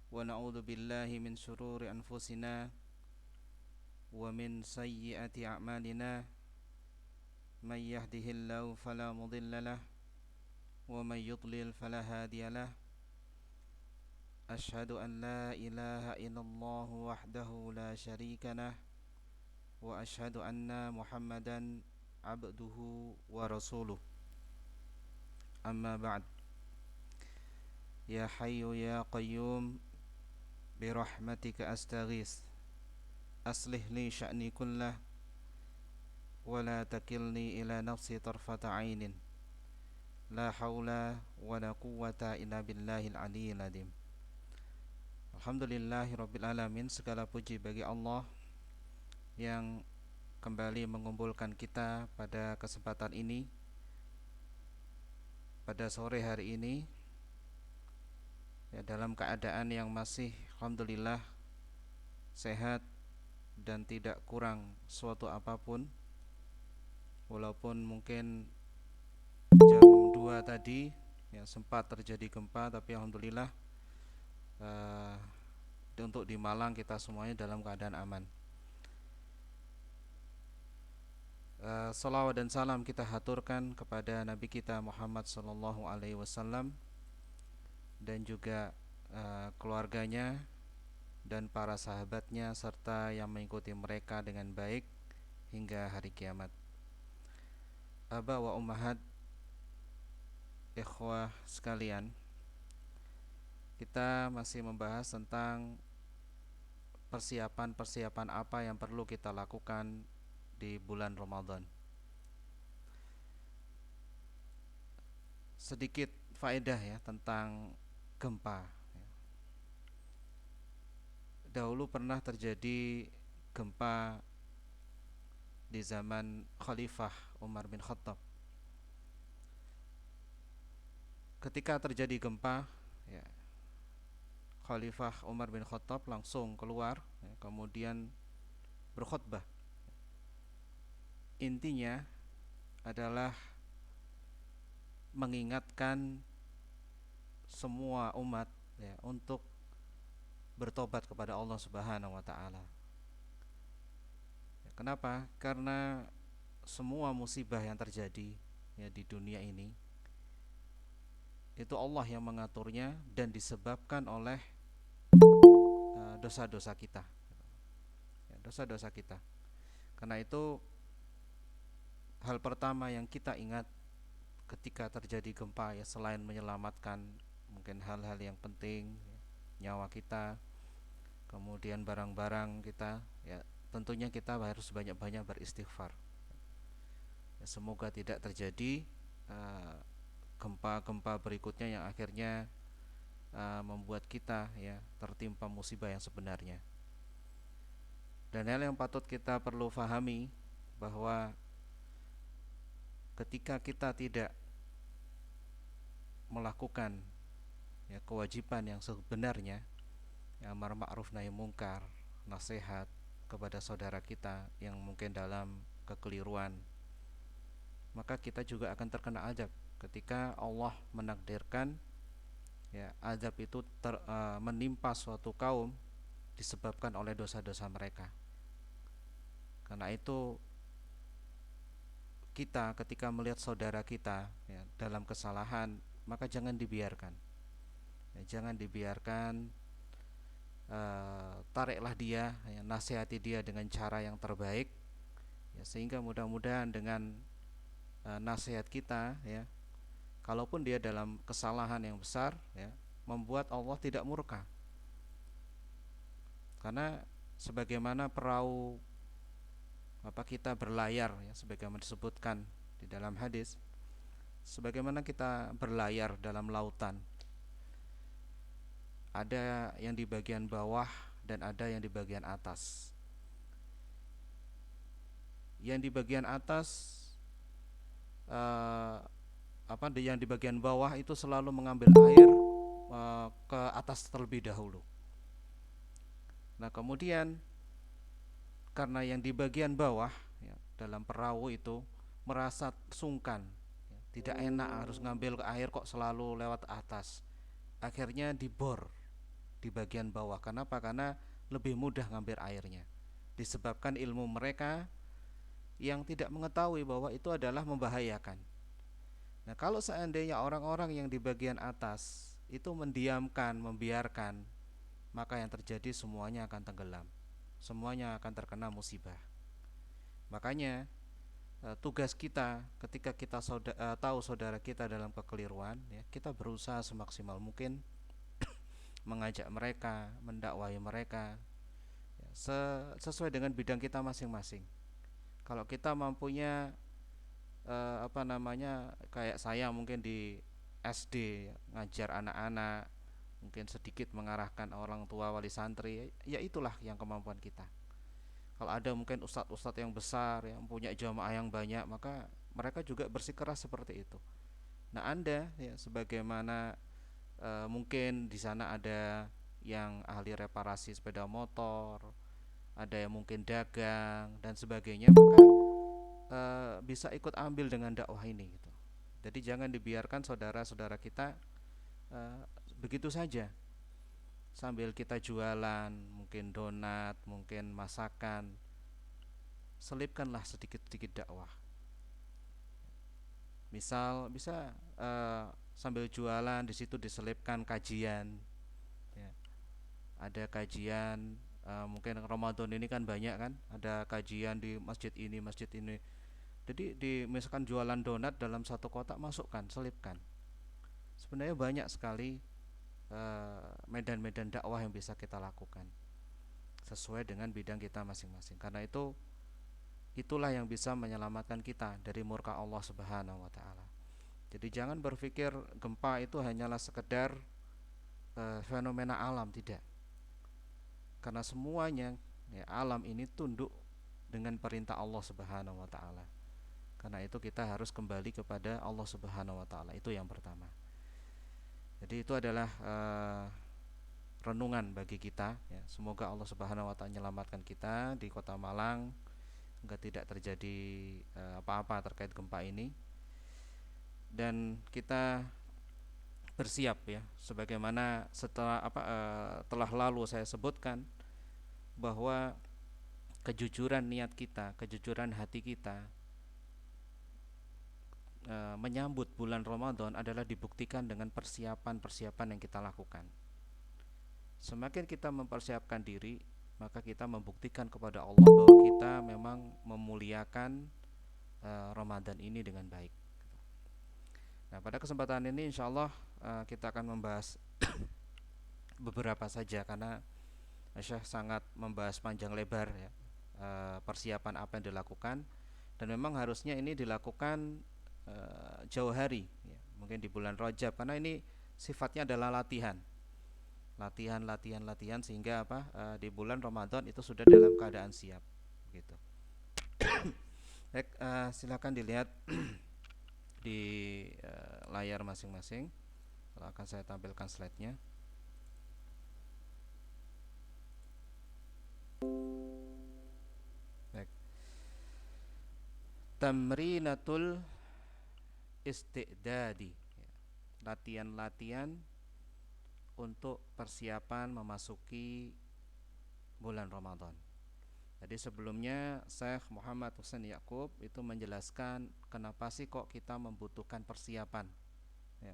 ونعوذ بالله من شرور أنفسنا ومن سيئات أعمالنا من يهده الله فلا مضل له ومن يضلل فلا هادي له أشهد أن لا إله إلا الله وحده لا شريك له وأشهد أن محمدا عبده ورسوله أما بعد يا حي يا قيوم برحمتك أستغيث أصلح لي شأني كله ولا تكلني إلى نفسي طرفة عين لا حول ولا قوة إلا بالله العلي العظيم. Alhamdulillahirabbil alamin, segala puji bagi Allah yang kembali mengumpulkan kita pada kesempatan ini, pada sore hari ini, ya, dalam keadaan yang masih alhamdulillah sehat dan tidak kurang suatu apapun. Walaupun mungkin jam 2 tadi ya sempat terjadi gempa, tapi alhamdulillah untuk di Malang kita semuanya dalam keadaan aman. Salawat dan salam kita haturkan kepada Nabi kita Muhammad sallallahu alaihi wasallam dan juga keluarganya dan para sahabatnya serta yang mengikuti mereka dengan baik hingga hari kiamat. Aba wa ummahat, ikhwah sekalian, kita masih membahas tentang persiapan-persiapan apa yang perlu kita lakukan di bulan Ramadan. Sedikit faedah ya tentang gempa. Dahulu pernah terjadi gempa di zaman Khalifah Umar bin Khattab. Ketika terjadi gempa, ya, Khalifah Umar bin Khattab langsung keluar, ya, kemudian berkhutbah. Intinya adalah mengingatkan semua umat ya untuk bertobat kepada Allah Subhanahu wa taala. Kenapa? Karena semua musibah yang terjadi ya di dunia ini itu Allah yang mengaturnya dan disebabkan oleh dosa-dosa kita. Ya, dosa-dosa kita. Karena itu hal pertama yang kita ingat ketika terjadi gempa ya selain menyelamatkan mungkin hal-hal yang penting ya, nyawa kita, kemudian barang-barang kita, ya tentunya kita harus banyak-banyak beristighfar. Ya, semoga tidak terjadi gempa-gempa berikutnya yang akhirnya membuat kita ya tertimpa musibah yang sebenarnya. Dan hal yang patut kita perlu fahami bahwa ketika kita tidak melakukan ya kewajiban yang sebenarnya, ya, amar ma'ruf nahi mungkar, nasihat kepada saudara kita yang mungkin dalam kekeliruan, maka kita juga akan terkena azab ketika Allah menakdirkan ya azab itu menimpa suatu kaum disebabkan oleh dosa-dosa mereka. Karena itu kita ketika melihat saudara kita ya dalam kesalahan, maka jangan dibiarkan. Ya, jangan dibiarkan, tariklah dia, ya, nasihati dia dengan cara yang terbaik, ya, sehingga mudah-mudahan dengan nasihat kita, ya, kalaupun dia dalam kesalahan yang besar, ya, membuat Allah tidak murka. Karena sebagaimana perahu kita berlayar, ya, sebagaimana disebutkan di dalam hadis, sebagaimana kita berlayar dalam lautan, ada yang di bagian bawah dan ada yang di bagian atas. Yang di bagian atas yang di bagian bawah itu selalu mengambil air ke atas terlebih dahulu. Nah kemudian karena yang di bagian bawah ya, dalam perahu itu merasa sungkan, ya, tidak enak harus ngambil air kok selalu lewat atas, akhirnya dibor di bagian bawah. Kenapa? Karena lebih mudah ngambil airnya. Disebabkan ilmu mereka yang tidak mengetahui bahwa itu adalah membahayakan. Nah, kalau seandainya orang-orang yang di bagian atas itu mendiamkan, membiarkan, maka yang terjadi semuanya akan tenggelam. Semuanya akan terkena musibah. Makanya tugas kita ketika kita tahu saudara kita dalam kekeliruan, ya, kita berusaha semaksimal mungkin mengajak mereka, mendakwahi mereka, ya, sesuai dengan bidang kita masing-masing. Kalau kita mampunya kayak saya mungkin di SD, ya, ngajar anak-anak, mungkin sedikit mengarahkan orang tua wali santri, ya itulah yang kemampuan kita. Kalau ada mungkin ustadz-ustadz yang besar yang punya jamaah yang banyak, maka mereka juga bersikeras seperti itu. Nah, Anda ya sebagaimana mungkin di sana ada yang ahli reparasi sepeda motor, ada yang mungkin dagang dan sebagainya, maka bisa ikut ambil dengan dakwah ini gitu. Jadi jangan dibiarkan saudara-saudara kita uh, begitu saja sambil kita jualan, mungkin donat, mungkin masakan, selipkanlah sedikit-sedikit dakwah. Misal bisa sambil jualan di situ diselipkan kajian, ya. Ada kajian mungkin Ramadan ini kan banyak kan, ada kajian di masjid ini. Jadi misalkan jualan donat dalam satu kotak, masukkan, selipkan. Sebenarnya banyak sekali medan-medan dakwah yang bisa kita lakukan sesuai dengan bidang kita masing-masing. Karena itulah yang bisa menyelamatkan kita dari murka Allah Subhanahu wa taala. Jadi jangan berpikir gempa itu hanyalah sekedar fenomena alam, tidak. Karena semuanya, ya, alam ini tunduk dengan perintah Allah Subhanahu wa taala. Karena itu kita harus kembali kepada Allah Subhanahu wa taala. Itu yang pertama. Jadi itu adalah renungan bagi kita, ya. Semoga Allah Subhanahu wa taala menyelamatkan kita di Kota Malang agar tidak terjadi apa-apa terkait gempa ini. Dan kita bersiap, ya, sebagaimana telah lalu saya sebutkan bahwa kejujuran niat kita, kejujuran hati kita menyambut bulan Ramadan adalah dibuktikan dengan persiapan-persiapan yang kita lakukan. Semakin kita mempersiapkan diri, maka kita membuktikan kepada Allah bahwa kita memang memuliakan Ramadan ini dengan baik. Nah, pada kesempatan ini insyaallah kita akan membahas beberapa saja, karena Syekh sangat membahas panjang lebar, ya, persiapan apa yang dilakukan, dan memang harusnya ini dilakukan jauh hari, ya, mungkin di bulan Rajab, karena ini sifatnya adalah latihan, sehingga di bulan Ramadan itu sudah dalam keadaan siap, gitu. Baik, silakan dilihat di layar masing-masing. Kalau akan saya tampilkan slide-nya. Baik. Tamrinatul isti'dadi, ya. Latihan-latihan untuk persiapan memasuki bulan Ramadan. Jadi sebelumnya Syekh Muhammad Husain Yaqub itu menjelaskan kenapa sih kok kita membutuhkan persiapan, ya.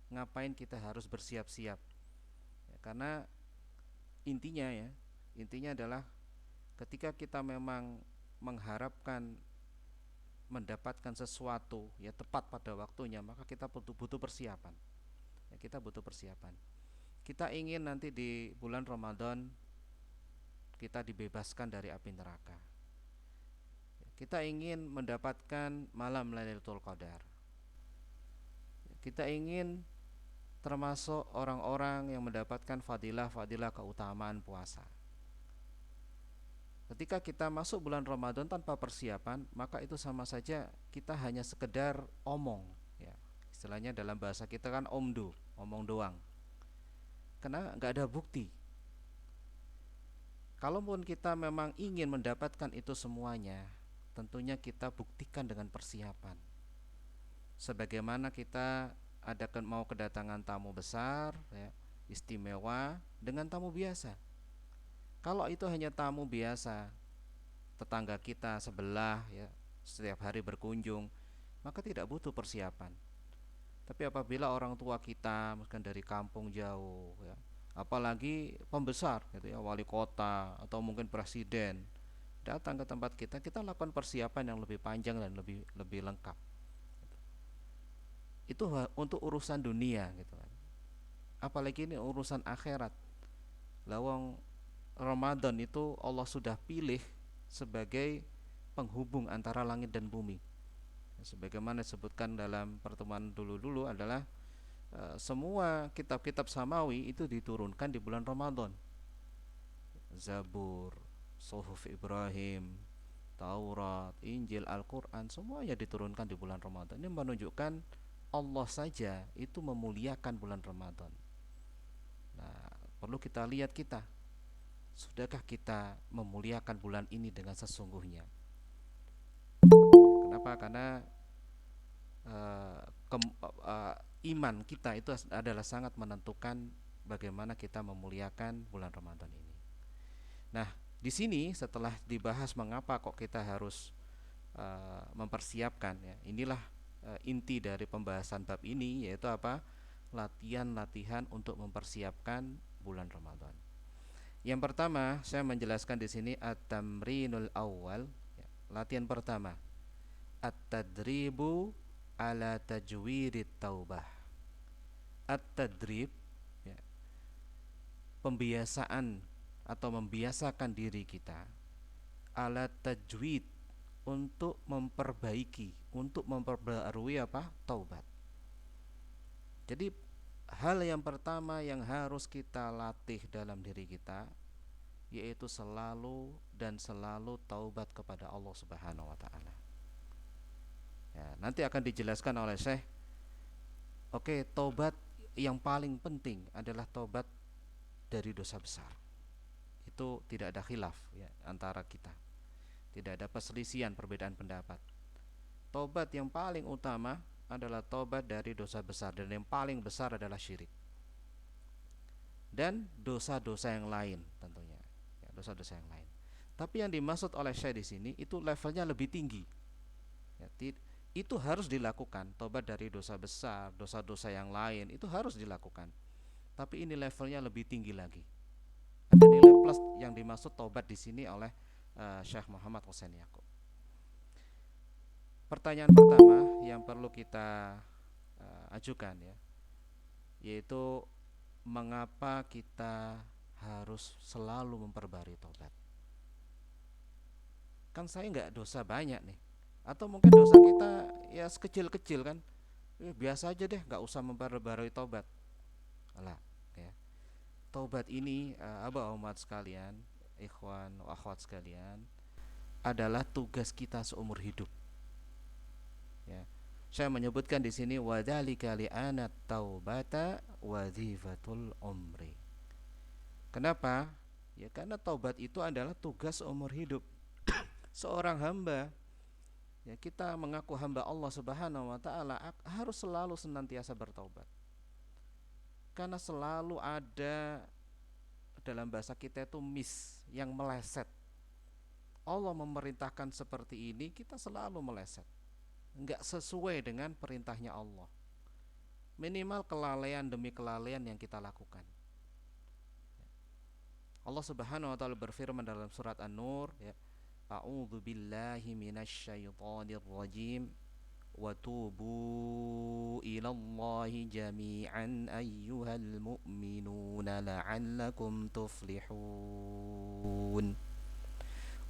Ngapain kita harus bersiap-siap, ya, karena intinya adalah ketika kita memang mengharapkan mendapatkan sesuatu, ya, tepat pada waktunya, maka kita butuh persiapan, ya, kita butuh persiapan. Kita ingin nanti di bulan Ramadan kita dibebaskan dari api neraka. Kita ingin mendapatkan malam Lailatul Qadar. Kita ingin termasuk orang-orang yang mendapatkan fadilah-fadilah keutamaan puasa. Ketika kita masuk bulan Ramadan tanpa persiapan, maka itu sama saja kita hanya sekedar omong, ya. Istilahnya dalam bahasa kita kan omong doang. Karena nggak ada bukti. Kalaupun kita memang ingin mendapatkan itu semuanya, tentunya kita buktikan dengan persiapan. Sebagaimana kita mau kedatangan tamu besar, ya, istimewa dengan tamu biasa. Kalau itu hanya tamu biasa, tetangga kita sebelah ya, setiap hari berkunjung, maka tidak butuh persiapan. Tapi apabila orang tua kita mungkin dari kampung jauh ya, apalagi pembesar gitu ya, wali kota atau mungkin presiden datang ke tempat kita, kita lakukan persiapan yang lebih panjang dan lebih lebih lengkap. Itu untuk urusan dunia gitu kan. Apalagi ini urusan akhirat. Lawang Ramadan itu Allah sudah pilih sebagai penghubung antara langit dan bumi. Sebagaimana disebutkan dalam pertemuan dulu-dulu adalah semua kitab-kitab samawi itu diturunkan di bulan Ramadan. Zabur, Suhuf Ibrahim, Taurat, Injil, Al-Quran, semuanya diturunkan di bulan Ramadan. Ini menunjukkan Allah saja itu memuliakan bulan Ramadan. Nah, perlu kita lihat kita, sudahkah kita memuliakan bulan ini dengan sesungguhnya? Kenapa? Karena uh, iman kita itu adalah sangat menentukan bagaimana kita memuliakan bulan Ramadan ini. Nah, di sini setelah dibahas mengapa kok kita harus mempersiapkan ya. Inilah inti dari pembahasan bab ini, yaitu apa? Latihan-latihan untuk mempersiapkan bulan Ramadan. Yang pertama, saya menjelaskan di sini at-tamrinul awal, ya, latihan pertama. At-tadribu ala tajwirid taubah. At-tadrib ya, pembiasaan atau membiasakan diri kita ala tajwid, untuk memperbaiki, untuk memperbarui apa? Taubat. Jadi hal yang pertama yang harus kita latih dalam diri kita yaitu selalu dan selalu taubat kepada Allah Subhanahu wa taala. Ya, nanti akan dijelaskan oleh Syekh. Oke, taubat yang paling penting adalah taubat dari dosa besar. Itu tidak ada khilaf ya antara kita. Tidak ada perselisihan, perbedaan pendapat. Tobat yang paling utama adalah tobat dari dosa besar, dan yang paling besar adalah syirik. Dan dosa-dosa yang lain tentunya. Ya, dosa-dosa yang lain. Tapi yang dimaksud oleh Syekh di sini itu levelnya lebih tinggi. Ya, itu harus dilakukan. Tobat dari dosa besar, dosa-dosa yang lain itu harus dilakukan. Tapi ini levelnya lebih tinggi lagi. Ada nilai plus yang dimaksud tobat di sini oleh Syekh Muhammad Hussein Yaqub. Pertanyaan pertama yang perlu kita ajukan ya, yaitu mengapa kita harus selalu memperbarui tobat? Kan saya nggak dosa banyak nih, atau mungkin dosa kita ya sekecil-kecil kan, biasa aja deh, nggak usah memperbarui tobat. Alah, ya. Tobat ini abah umat sekalian, ikhwan wa akhwat sekalian, adalah tugas kita seumur hidup. Ya. Saya menyebutkan di sini wadzalika li'anat taubata wazifatul umri. Kenapa? Ya karena taubat itu adalah tugas seumur hidup seorang hamba. Ya, kita mengaku hamba Allah Subhanahu wa taala harus selalu senantiasa bertaubat. Karena selalu ada dalam bahasa kita itu miss yang meleset. Allah memerintahkan seperti ini, kita selalu meleset. Enggak sesuai dengan perintahnya Allah. Minimal kelalaian demi kelalaian yang kita lakukan. Allah Subhanahu wa taala berfirman dalam surat An-Nur ya, A'udzu billahi minasyaitonir rajim wa tubu ilallahi jami'an ayyuhal mu'minuna la'allakum tuflihun.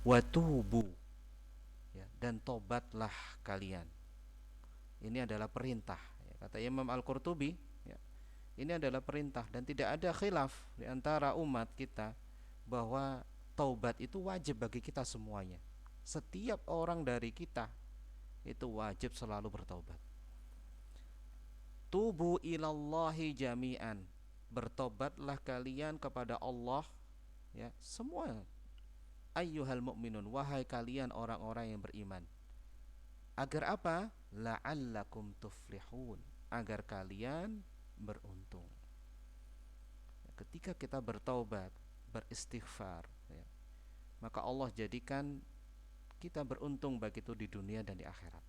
Wa tubu ya, dan tobatlah kalian. Ini adalah perintah ya, kata Imam Al-Qurtubi ya, ini adalah perintah dan tidak ada khilaf di antara umat kita bahwa taubat itu wajib bagi kita semuanya. Setiap orang dari kita itu wajib selalu bertaubat. Tubu ilallahi jami'an, bertobatlah kalian kepada Allah ya, semua. Ayyuhal mu'minun, wahai kalian orang-orang yang beriman. Agar apa? La'allakum tuflihun, agar kalian beruntung. ketika kita bertaubat, beristighfar, ya, maka Allah jadikan kita beruntung baik itu di dunia dan di akhirat.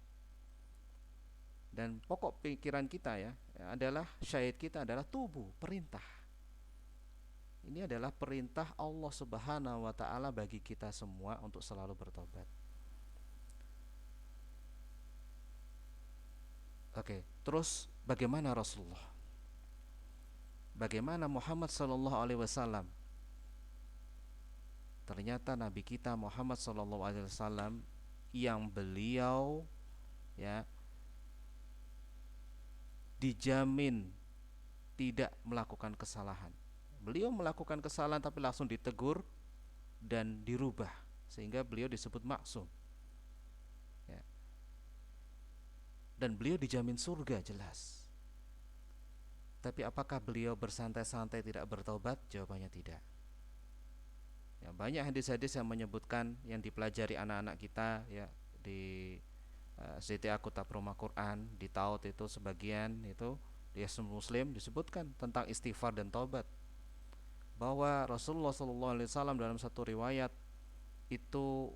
Dan pokok pikiran kita ya adalah syahid kita adalah tubuh, perintah. Ini adalah perintah Allah Subhanahu wa taala bagi kita semua untuk selalu bertobat. Oke, terus bagaimana Rasulullah? Bagaimana Muhammad sallallahu alaihi wasallam? Ternyata nabi kita Muhammad sallallahu alaihi wasallam yang beliau ya dijamin tidak melakukan kesalahan. Beliau melakukan kesalahan tapi langsung ditegur dan dirubah sehingga beliau disebut maksum. Ya. Dan beliau dijamin surga jelas. Tapi apakah beliau bersantai-santai tidak bertobat? Jawabannya tidak. Ya, banyak hadis-hadis yang menyebutkan yang dipelajari anak-anak kita ya di CTA Kota Proma Quran, di Taut itu sebagian itu di Hisnul Muslim disebutkan tentang istighfar dan taubat. Bahwa Rasulullah SAW dalam satu riwayat itu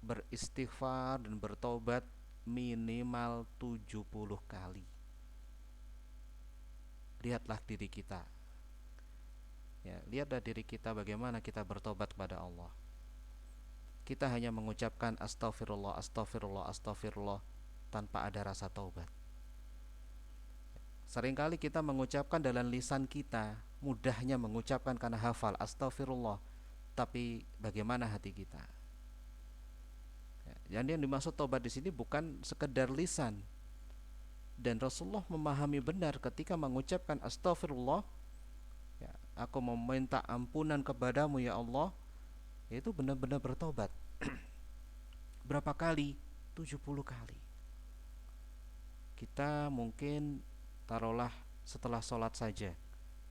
beristighfar dan bertobat minimal 70 kali. Lihatlah diri kita. Ya, lihatlah diri kita bagaimana kita bertobat kepada Allah. Kita hanya mengucapkan astagfirullah, astagfirullah, astagfirullah tanpa ada rasa taubat. Seringkali kita mengucapkan dalam lisan kita, mudahnya mengucapkan karena hafal astagfirullah, tapi bagaimana hati kita? Ya, yang dimaksud taubat di sini bukan sekedar lisan. Dan Rasulullah memahami benar ketika mengucapkan astagfirullah, ya, aku meminta ampunan kepadamu ya Allah, itu benar-benar bertobat. Berapa kali? 70 kali. Kita mungkin taruhlah setelah sholat saja.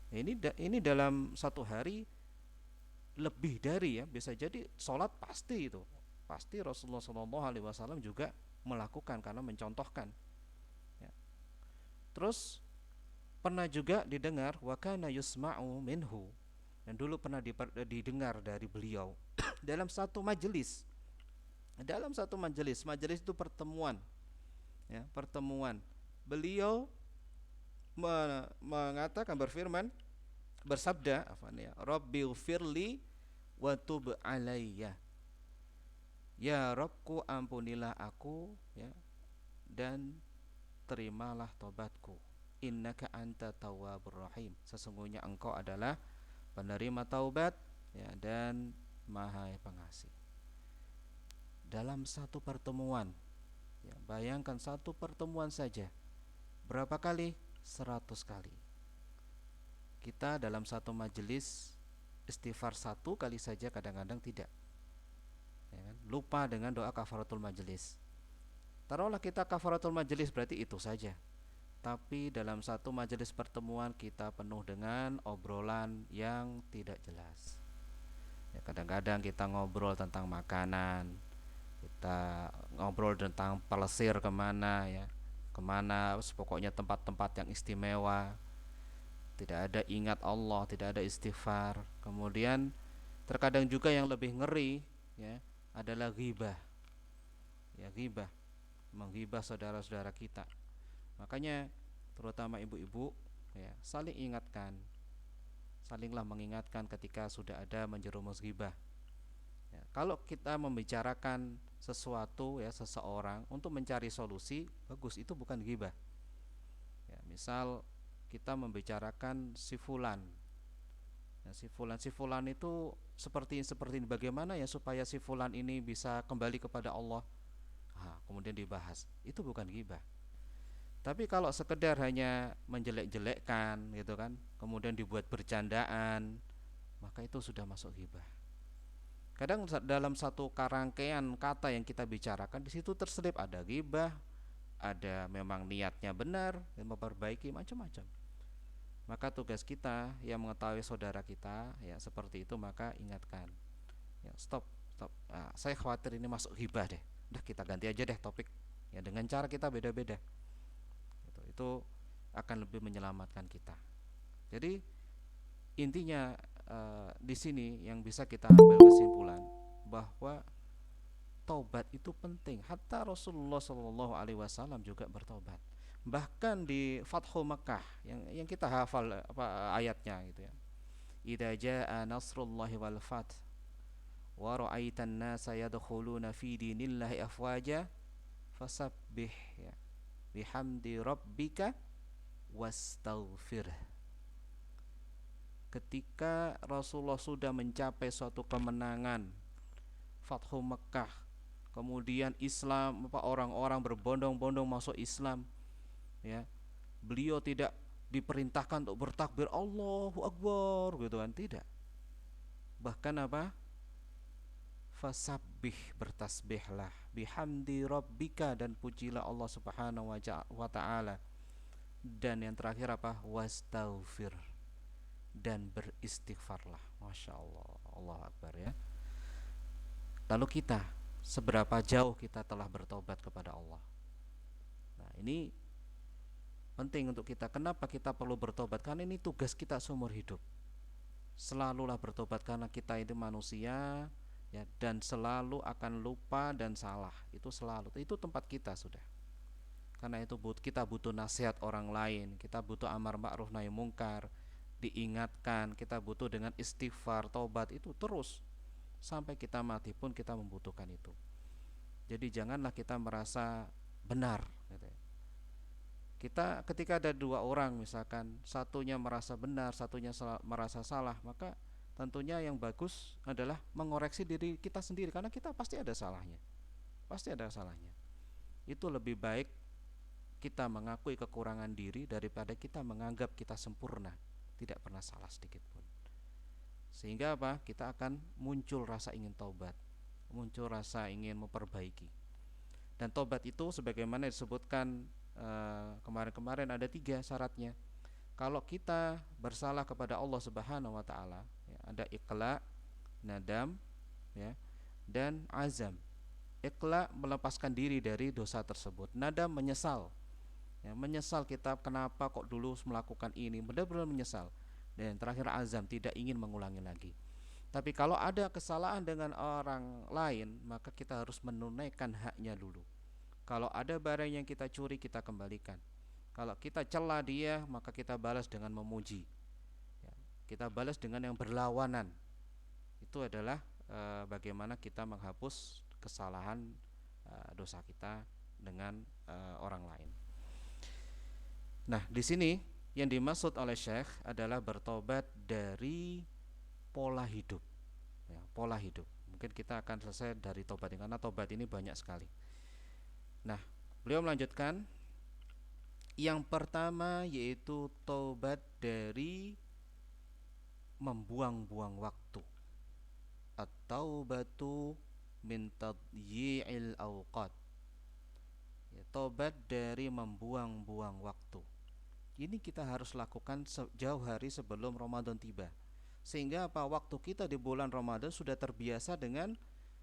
Ini dalam satu hari lebih dari ya, bisa jadi sholat pasti itu. Pasti Rasulullah SAW juga melakukan karena mencontohkan. Ya. Terus pernah juga didengar wa kana yusma'u minhu, dan dulu pernah didengar dari beliau dalam satu majelis. Dalam satu majelis itu pertemuan. Ya, pertemuan. Beliau mengatakan, berfirman, bersabda, Rabbighfirli wa tub alayya. Ya Rabbku, ampunilah aku ya, dan terimalah tobatku. Innaka anta tawwabur rahim. Sesungguhnya engkau adalah penerima taubat ya, dan Maha Pengasih. Dalam satu pertemuan ya, bayangkan satu pertemuan saja berapa kali? 100 kali. Kita dalam satu majelis istighfar satu kali saja kadang-kadang tidak ya kan? Lupa dengan doa kafaratul majelis. Taruhlah kita kafaratul majelis berarti itu saja. Tapi dalam satu majelis pertemuan kita penuh dengan obrolan yang tidak jelas ya, kadang-kadang kita ngobrol tentang makanan, kita ngobrol tentang pelesir kemana ya, kemana, pokoknya tempat-tempat yang istimewa. Tidak ada ingat Allah, tidak ada istighfar. Kemudian terkadang juga yang lebih ngeri ya adalah ghibah. Ya, ghibah, menghibah saudara-saudara kita. Makanya terutama ibu-ibu ya, saling ingatkan, salinglah mengingatkan ketika sudah ada menjerumus ghibah. Ya, kalau kita membicarakan sesuatu ya, seseorang untuk mencari solusi, bagus, itu bukan ghibah. Ya, misal kita membicarakan si fulan. Ya, si fulan itu seperti ini, bagaimana ya supaya si fulan ini bisa kembali kepada Allah. Kemudian dibahas. Itu bukan ghibah. Tapi kalau sekedar hanya menjelek-jelekkan gitu kan, kemudian dibuat bercandaan, maka itu sudah masuk ghibah. Kadang dalam satu rangkaian kata yang kita bicarakan, di situ terselip ada ghibah, ada memang niatnya benar dan memperbaiki, macam-macam. Maka tugas kita yang mengetahui saudara kita ya seperti itu, maka ingatkan. Ya, stop. Saya khawatir ini masuk ghibah deh. Udah, kita ganti aja deh topik. Ya, dengan cara kita beda-beda. Itu akan lebih menyelamatkan kita. Jadi Intinya di sini yang bisa kita ambil kesimpulan bahwa taubat itu penting. Hatta Rasulullah Shallallahu Alaihi Wasallam juga bertobat. Bahkan di Fathu Makkah yang kita hafal apa ayatnya gitu ya. Idza jaa nasrullahi wal fath wa ra'aitan nasa yadkhuluna fi dinillahi afwaja fasabbih ya bihamdi rabbika wastaghfir. Ketika Rasulullah sudah mencapai suatu kemenangan Fathu Mekah, kemudian Islam, apa orang-orang berbondong-bondong masuk Islam, ya, beliau tidak diperintahkan untuk bertakbir Allahu Akbar gitu kan, tidak. Bahkan apa? Fasabbih, bertasbihlah, bihamdi rabbika, dan pujilah Allah Subhanahu wa taala. Dan yang terakhir apa? Wastaghfir, dan beristighfarlah. Masya Allah, Allah Akbar ya. Lalu kita, seberapa jauh kita telah bertobat kepada Allah? Nah ini penting untuk kita. Kenapa kita perlu bertobat? Karena ini tugas kita seumur hidup. Selalulah bertobat karena kita itu manusia ya, dan selalu akan lupa dan salah. Itu selalu, itu tempat kita sudah. Karena itu kita butuh nasihat orang lain, kita butuh amar ma'ruf nahi mungkar, diingatkan, kita butuh dengan istighfar, taubat itu terus sampai kita mati pun kita membutuhkan itu. Jadi janganlah kita merasa benar gitu ya. Kita ketika ada dua orang misalkan, satunya merasa benar, satunya merasa salah, maka tentunya yang bagus adalah mengoreksi diri kita sendiri, karena kita pasti ada salahnya. Pasti ada salahnya. Itu lebih baik kita mengakui kekurangan diri daripada kita menganggap kita sempurna, tidak pernah salah sedikit pun. Sehingga apa? Kita akan muncul rasa ingin taubat, muncul rasa ingin memperbaiki. Dan taubat itu sebagaimana disebutkan kemarin-kemarin ada 3 syaratnya. Kalau kita bersalah kepada Allah Subhanahu wa taala, ya, ada iqla, nadam, ya, dan azam. Iqla melepaskan diri dari dosa tersebut. Nadam menyesal. Ya, menyesal kita kenapa kok dulu melakukan ini, benar-benar menyesal. Dan terakhir azam, tidak ingin mengulangi lagi. Tapi kalau ada kesalahan dengan orang lain, maka kita harus menunaikan haknya dulu. Kalau ada barang yang kita curi, kita kembalikan. Kalau kita cela dia, maka kita balas dengan memuji ya, kita balas dengan yang berlawanan. Itu adalah bagaimana kita menghapus kesalahan dosa kita dengan orang lain. Nah, di sini yang dimaksud oleh Syekh adalah bertobat dari pola hidup ya, pola hidup. Mungkin kita akan selesai dari tobat ini, karena tobat ini banyak sekali. Nah, beliau melanjutkan yang pertama yaitu tobat dari membuang-buang waktu. At-taubatu min tadyi'il awqat. Ya, tobat dari membuang-buang waktu. Ini kita harus lakukan jauh hari sebelum Ramadan tiba. Sehingga apa? Waktu kita di bulan Ramadan sudah terbiasa dengan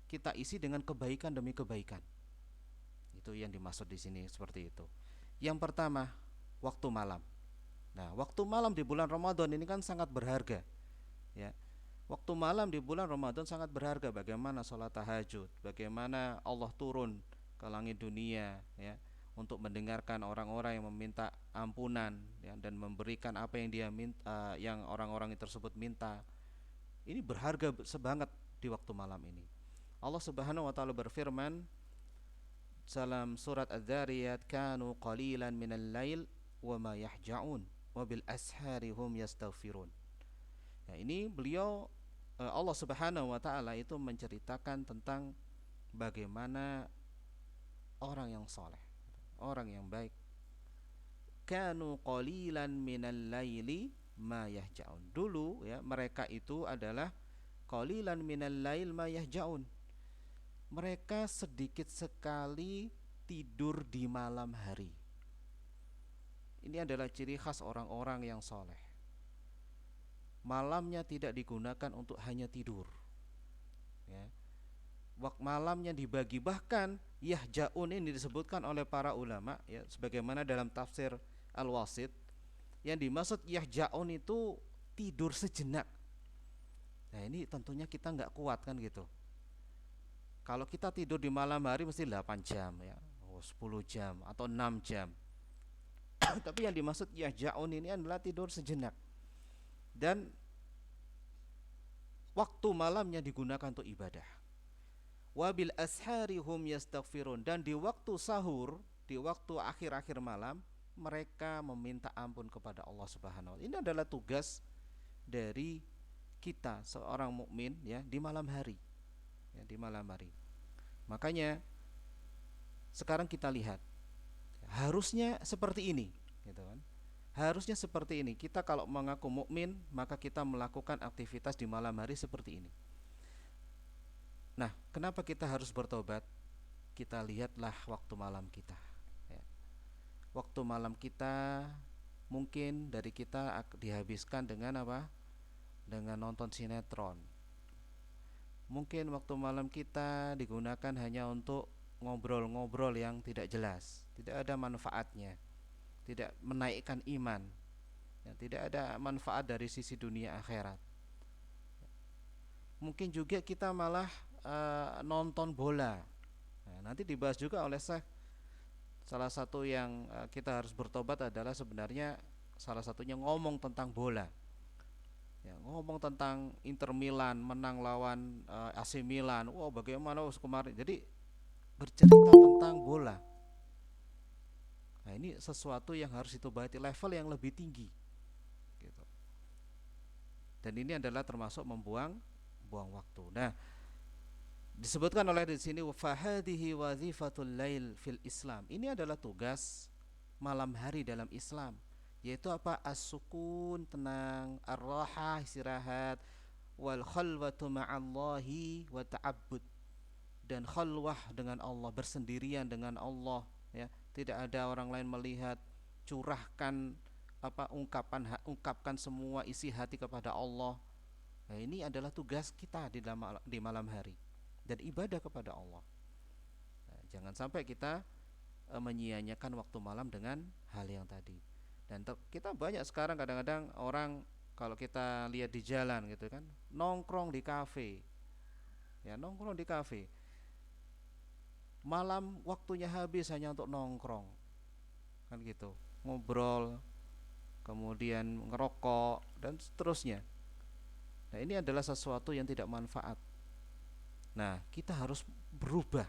kita isi dengan kebaikan demi kebaikan. Itu yang dimaksud di sini seperti itu. Yang pertama, waktu malam. Nah, waktu malam di bulan Ramadan ini kan sangat berharga. Ya. Waktu malam di bulan Ramadan sangat berharga. Bagaimana sholat tahajud, bagaimana Allah turun ke langit dunia ya, untuk mendengarkan orang-orang yang meminta ampunan ya, dan memberikan apa yang dia minta, yang orang-orang tersebut minta. Ini berharga sebanget di waktu malam ini. Allah Subhanahu wa taala berfirman dalam surat Adz-Dzariyat, kanu qalilan minal lail wa ma yahja'un wa bil ashari hum yastaghfirun. Nah, ini beliau Allah Subhanahu wa taala itu menceritakan tentang bagaimana orang yang soleh, orang yang baik. Kanu qalilan minal laili ma yahja'un. Dulu ya, mereka itu adalah qalilan minal lail ma yahja'un. Mereka sedikit sekali tidur di malam hari. Ini adalah ciri khas orang-orang yang soleh. Malamnya tidak digunakan untuk hanya tidur ya. Malamnya dibagi, bahkan yahja'un ini disebutkan oleh para ulama ya, sebagaimana dalam tafsir Al-Wasit, yang dimaksud yahja'un itu tidur sejenak. Nah ini tentunya kita nggak kuat kan gitu. Kalau kita tidur di malam hari mesti 8 jam ya, 10 jam atau 6 jam. Tapi yang dimaksud yahja'un ini adalah tidur sejenak. Dan waktu malamnya digunakan untuk ibadah. Wabil ashari hum yastaghfirun, dan di waktu sahur, di waktu akhir-akhir malam mereka meminta ampun kepada Allah Subhanahu wa taala. Ini adalah tugas dari kita seorang mukmin ya di malam hari. Ya, di malam hari. Makanya sekarang kita lihat harusnya seperti ini, gitu kan? Harusnya seperti ini. Kita kalau mengaku mukmin, maka kita melakukan aktivitas di malam hari seperti ini. Nah, kenapa kita harus bertobat? Kita lihatlah waktu malam kita. Ya. Waktu malam kita mungkin dari kita dihabiskan dengan apa? Dengan nonton sinetron. Mungkin waktu malam kita digunakan hanya untuk ngobrol-ngobrol yang tidak jelas, tidak ada manfaatnya, tidak menaikkan iman, ya, tidak ada manfaat dari sisi dunia akhirat. Mungkin juga kita malah nonton bola. Nah, nanti dibahas juga oleh Syekh. Salah satu yang kita harus bertobat adalah sebenarnya salah satunya ngomong tentang bola. Ya, ngomong tentang Inter Milan menang lawan AC Milan. Wow, bagaimana kemarin. Jadi bercerita tentang bola. Nah, ini sesuatu yang harus ditobati, level yang lebih tinggi. Gitu. Dan ini adalah termasuk buang waktu. Nah, disebutkan oleh di sini fahadihi wazifatul lail fil Islam. Ini adalah tugas malam hari dalam Islam, yaitu apa? As-sukun, tenang, ar-rahah, istirahat, wal khalwatu ma'allahi wa ta'abbud, dan khalwah dengan Allah, bersendirian dengan Allah ya, tidak ada orang lain melihat, curahkan apa ungkapkan semua isi hati kepada Allah. Nah, ini adalah tugas kita di malam hari dan ibadah kepada Allah. Nah, jangan sampai kita menyia-nyiakan waktu malam dengan hal yang tadi. Dan kita banyak sekarang kadang-kadang orang kalau kita lihat di jalan gitu kan, nongkrong di kafe. Ya, nongkrong di kafe. Malam waktunya habis hanya untuk nongkrong. Kan gitu. Ngobrol, kemudian ngerokok dan seterusnya. Nah, ini adalah sesuatu yang tidak manfaat. Nah, kita harus berubah,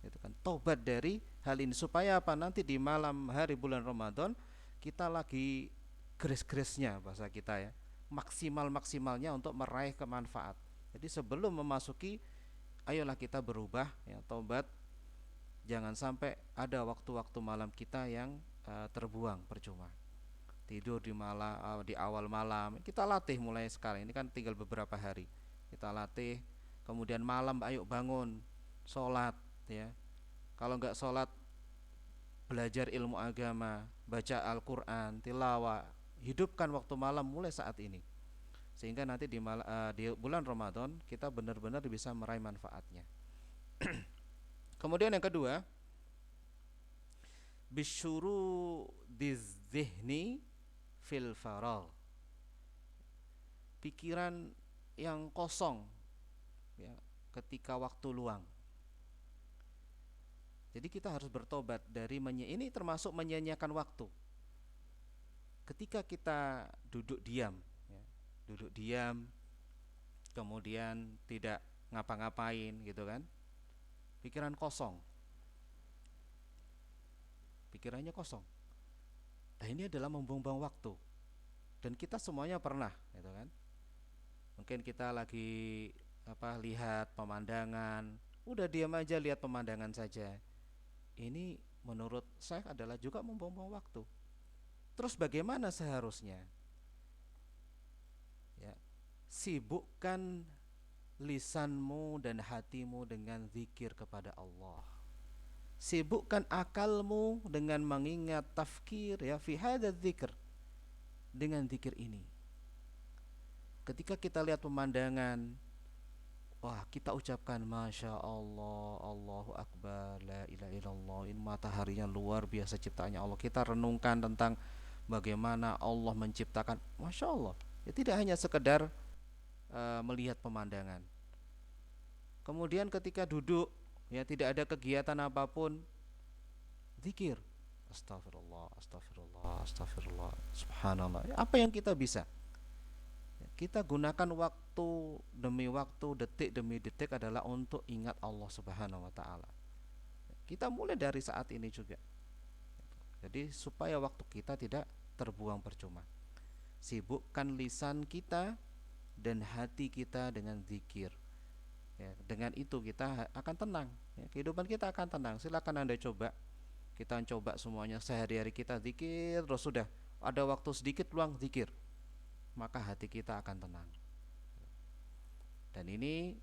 gitu kan, tobat dari hal ini supaya apa? Nanti di malam hari bulan Ramadan kita lagi gres-gresnya bahasa kita ya, maksimalnya untuk meraih kemanfaat. Jadi sebelum memasuki, ayolah kita berubah ya, tobat. Jangan sampai ada waktu-waktu malam kita yang terbuang percuma. Tidur di awal malam. Kita latih mulai sekarang. Ini kan tinggal beberapa hari. Kita latih. Kemudian malam ayo bangun, sholat ya. Kalau nggak sholat, belajar ilmu agama, baca Al-Quran, tilawah. Hidupkan waktu malam mulai saat ini, sehingga nanti di bulan Ramadan kita benar-benar bisa meraih manfaatnya. Kemudian yang kedua, bisyuru dizihni fil faragh, pikiran yang kosong ya, ketika waktu luang. Jadi kita harus bertobat dari ini termasuk menyia-nyiakan waktu. Ketika kita duduk diam ya, duduk diam kemudian tidak ngapa-ngapain gitu kan, pikiran kosong, pikirannya kosong. Nah, ini adalah membuang-buang waktu. Dan kita semuanya pernah gitu kan. Mungkin kita lagi lihat pemandangan, udah diam aja lihat pemandangan saja. Ini menurut saya adalah juga membuang-buang waktu. Terus bagaimana seharusnya? Ya, sibukkan lisanmu dan hatimu dengan zikir kepada Allah. Sibukkan akalmu dengan mengingat tafkir ya fi hadzal dzikr, dengan zikir ini. Ketika kita lihat pemandangan, wah, kita ucapkan Masya Allah, Allahu Akbar, La ilaha illallah. Ini mataharinya luar biasa ciptaannya Allah. Kita renungkan tentang bagaimana Allah menciptakan, Masya Allah Ya, tidak hanya sekedar melihat pemandangan. Kemudian ketika duduk, ya tidak ada kegiatan apapun, zikir. Astagfirullah, astagfirullah, astagfirullah, subhanallah. Ya, apa yang kita bisa? Ya, kita gunakan waktu demi waktu, detik demi detik adalah untuk ingat Allah Subhanahu wa taala. Kita mulai dari saat ini juga. Jadi supaya waktu kita tidak terbuang percuma. Sibukkan lisan kita dan hati kita dengan zikir. Ya, dengan itu kita akan tenang. Ya, kehidupan kita akan tenang. Silakan Anda coba. Kita coba semuanya sehari-hari kita zikir terus sudah. Ada waktu sedikit luang zikir, maka hati kita akan tenang. Dan ini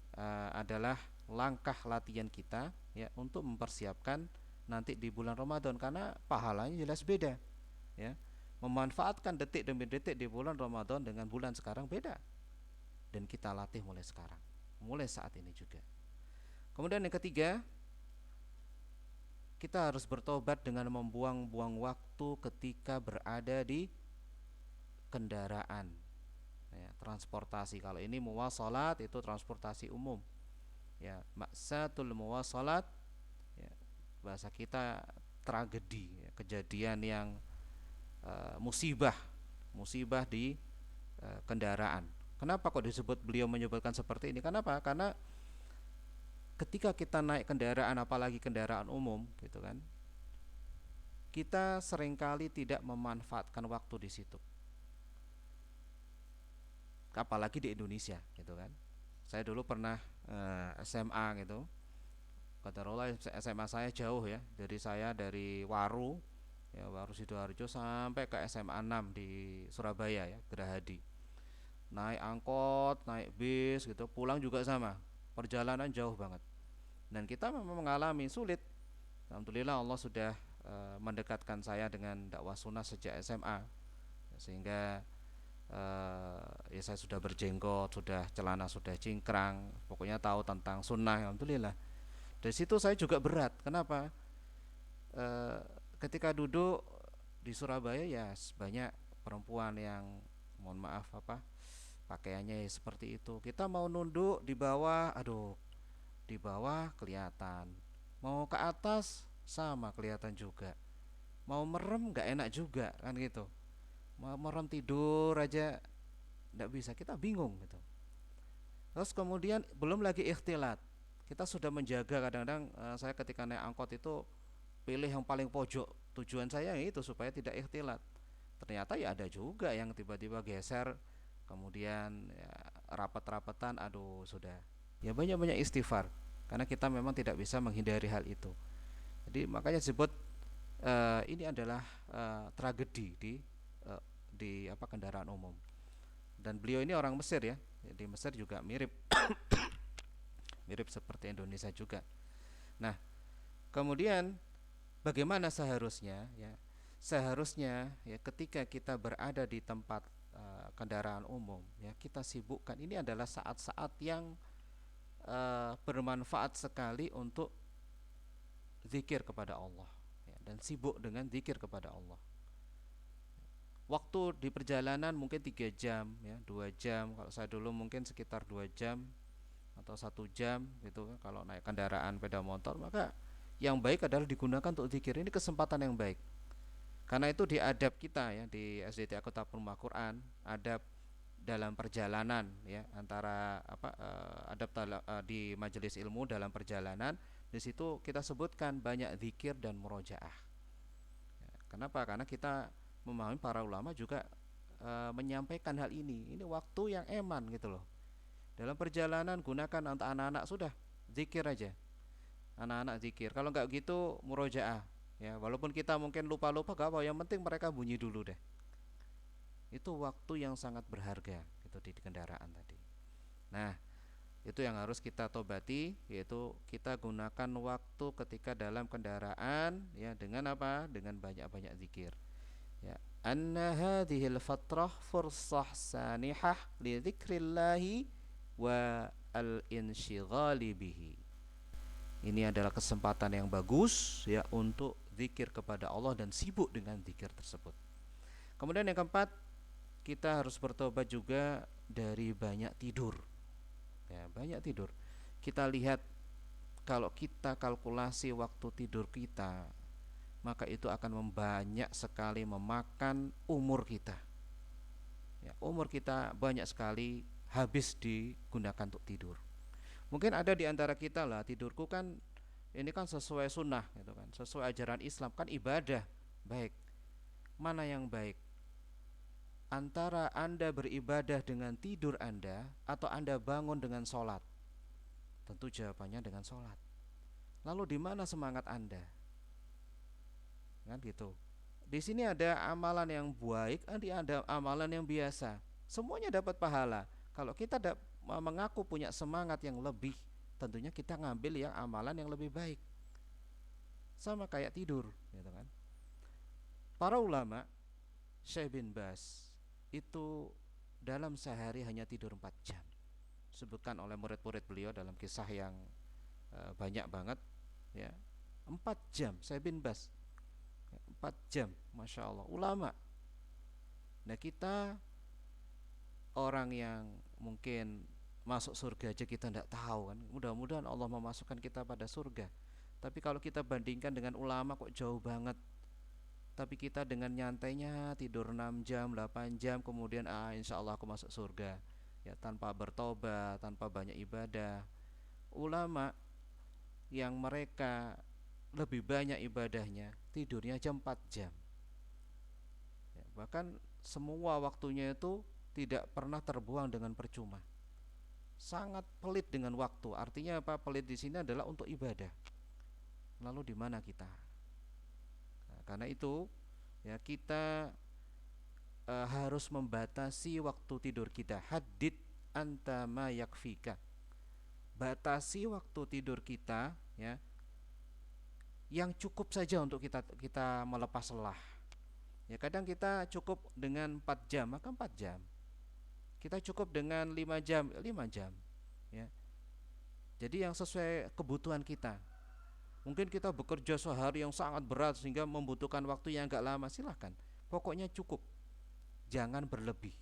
adalah langkah latihan kita ya untuk mempersiapkan nanti di bulan Ramadan, karena pahalanya jelas beda ya. Memanfaatkan detik demi detik di bulan Ramadan dengan bulan sekarang beda. Dan kita latih mulai sekarang, mulai saat ini juga. Kemudian yang ketiga, kita harus bertobat dengan membuang-buang waktu ketika berada di kendaraan ya, transportasi. Kalau ini muwasalat itu transportasi umum ya, maksatul muwasalat ya, bahasa kita tragedi ya, kejadian yang musibah di kendaraan. Kenapa kok disebut, beliau menyebutkan seperti ini? Kenapa? Karena ketika kita naik kendaraan, apalagi kendaraan umum gitu kan, kita seringkali tidak memanfaatkan waktu di situ. Apalagi di Indonesia gitu kan. Saya dulu pernah SMA gitu. Qadarullah SMA saya jauh ya. Dari Waru ya, Waru Sidoarjo sampai ke SMA 6 di Surabaya ya, Gerahadi. Naik angkot, naik bis gitu, pulang juga sama. Perjalanan jauh banget. Dan kita memang mengalami sulit. Alhamdulillah Allah sudah mendekatkan saya dengan dakwah sunnah sejak SMA. Sehingga ya saya sudah berjenggot, sudah celana sudah cingkrang, pokoknya tahu tentang sunnah. Alhamdulillah. Dari situ saya juga berat. Kenapa? Ketika duduk di Surabaya ya banyak perempuan yang mohon maaf pakaiannya ya seperti itu. Kita mau nunduk di bawah, aduh, di bawah kelihatan. Mau ke atas sama kelihatan juga. Mau merem nggak enak juga kan gitu. Mau merem tidur aja nggak bisa, kita bingung gitu. Terus kemudian belum lagi ikhtilat, kita sudah menjaga. Kadang-kadang saya ketika naik angkot itu pilih yang paling pojok, tujuan saya itu supaya tidak ikhtilat. Ternyata ya ada juga yang tiba-tiba geser, kemudian ya, rapat-rapatan, aduh sudah. Ya banyak-banyak istighfar, karena kita memang tidak bisa menghindari hal itu. Jadi makanya disebut ini adalah tragedi di kendaraan umum. Dan beliau ini orang Mesir ya, di Mesir juga mirip mirip seperti Indonesia juga. Nah, kemudian bagaimana seharusnya ya? Seharusnya ya ketika kita berada di tempat kendaraan umum ya, kita sibukkan. Ini adalah saat-saat yang bermanfaat sekali untuk zikir kepada Allah ya, dan sibuk dengan zikir kepada Allah. Waktu di perjalanan mungkin 3 jam ya, 2 jam. Kalau saya dulu mungkin sekitar 2 jam atau 1 jam gitu kan kalau naik kendaraan sepeda motor. Maka yang baik adalah digunakan untuk zikir. Ini kesempatan yang baik. Karena itu di adab kita ya, di SDT Kota Perumahan Quran, adab dalam perjalanan ya, antara adab di majelis ilmu dalam perjalanan. Di situ kita sebutkan banyak zikir dan murojaah ya, kenapa? Karena kita memahami para ulama juga menyampaikan hal ini. Ini waktu yang eman gitu loh. Dalam perjalanan gunakan untuk anak-anak, sudah zikir aja. Anak-anak zikir. Kalau nggak gitu murojaah. Ya, walaupun kita mungkin lupa-lupa gak apa, yang penting mereka bunyi dulu deh. Itu waktu yang sangat berharga gitu di kendaraan tadi. Nah, itu yang harus kita tobati, yaitu kita gunakan waktu ketika dalam kendaraan ya dengan apa? Dengan banyak-banyak zikir. Ya, anna hadhil fatrah fursah sanihah li dzikrillahi wa al-insyighali bihi. Ini adalah kesempatan yang bagus ya untuk zikir kepada Allah dan sibuk dengan zikir tersebut. Kemudian yang keempat, kita harus bertobat juga dari banyak tidur. Ya, banyak tidur. Kita lihat, kalau kita kalkulasi waktu tidur kita, maka itu akan banyak sekali memakan umur kita. Ya, umur kita banyak sekali habis digunakan untuk tidur. Mungkin ada di antara kita lah, tidurku kan ini kan sesuai sunnah gitu kan, sesuai ajaran Islam, kan ibadah. Baik, mana yang baik? Antara Anda beribadah dengan tidur Anda, atau Anda bangun dengan sholat? Tentu jawabannya dengan sholat. Lalu di mana semangat Anda? Kan gitu. Di sini ada amalan yang baik, ada amalan yang biasa. Semuanya dapat pahala. Kalau kita mengaku punya semangat yang lebih, tentunya kita ngambil yang amalan yang lebih baik. Sama kayak tidur, gitu kan. Para ulama, Syekh bin Baz itu dalam sehari hanya tidur 4 jam. Sebutkan oleh murid-murid beliau dalam kisah yang banyak banget, ya. 4 jam Syekh bin Baz. 4 jam, Masya Allah, ulama. Nah, kita orang yang mungkin masuk surga aja kita tidak tahu kan. Mudah-mudahan Allah memasukkan kita pada surga. Tapi kalau kita bandingkan dengan ulama kok jauh banget. Tapi kita dengan nyantainya tidur 6 jam, 8 jam, kemudian insya Allah aku masuk surga. Ya, tanpa bertobat, tanpa banyak ibadah. Ulama yang mereka lebih banyak ibadahnya, tidurnya jam 4 jam. Ya, bahkan semua waktunya itu tidak pernah terbuang dengan percuma. Sangat pelit dengan waktu. Artinya apa? Pelit di sini adalah untuk ibadah. Lalu di mana kita? Nah, karena itu ya kita harus membatasi waktu tidur kita. Hadid anta ma yakfika. Batasi waktu tidur kita, ya, yang cukup saja untuk kita melepas lelah. Ya, kadang kita cukup dengan 4 jam, maka 4 jam. Kita cukup dengan 5 jam, 5 jam, ya. Jadi yang sesuai kebutuhan kita. Mungkin kita bekerja sehari yang sangat berat sehingga membutuhkan waktu yang agak lama, silahkan. Pokoknya cukup, jangan berlebih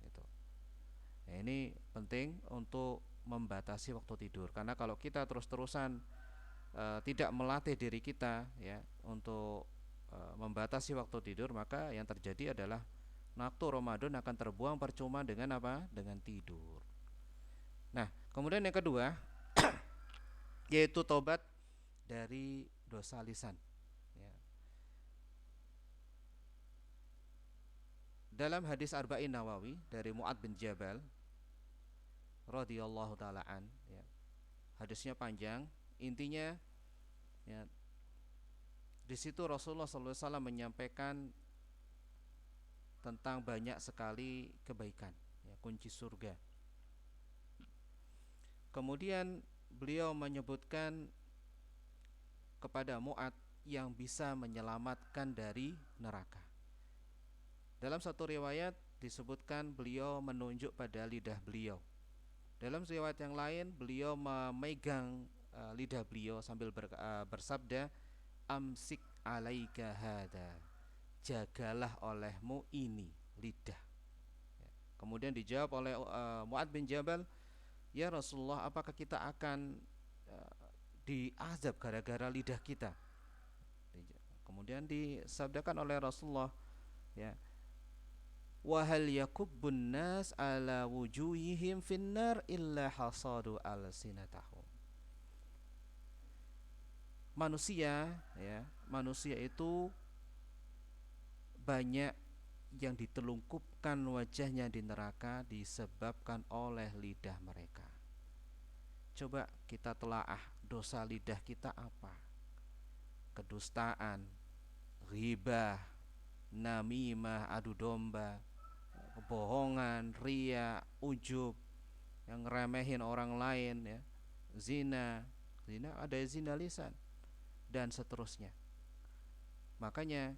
gitu. Nah, ini penting untuk membatasi waktu tidur. Karena kalau kita terus-terusan tidak melatih diri kita, ya, untuk membatasi waktu tidur, maka yang terjadi adalah waktu Ramadan akan terbuang percuma dengan apa? Dengan tidur. Nah, kemudian yang kedua yaitu tobat dari dosa lisan, ya. Dalam hadis Arba'in Nawawi dari Mu'ad bin Jabal radhiyallahu taala an, ya. Hadisnya panjang, intinya, ya, di situ Rasulullah SAW menyampaikan tentang banyak sekali kebaikan, ya, kunci surga. Kemudian beliau menyebutkan kepada Mu'ad yang bisa menyelamatkan dari neraka. Dalam satu riwayat disebutkan beliau menunjuk pada lidah beliau. Dalam riwayat yang lain beliau memegang lidah beliau sambil bersabda, amsik alaika hada, jagalah olehmu ini lidah. Kemudian dijawab oleh Mu'ad bin Jabal, ya Rasulullah, apakah kita akan diazab gara-gara lidah kita? Kemudian disabdakan oleh Rasulullah, ya, wahal yakubbun nas ala wujuhihim finnar illa hasadu alsinatahum. Manusia, ya, manusia itu banyak yang ditelungkupkan wajahnya di neraka disebabkan oleh lidah mereka. Coba kita telaah dosa lidah kita apa? Kedustaan, ghibah, namimah, adu domba, kebohongan, ria, ujub, yang ngeremehin orang lain, ya, zina, ada zina lisan, dan seterusnya. Makanya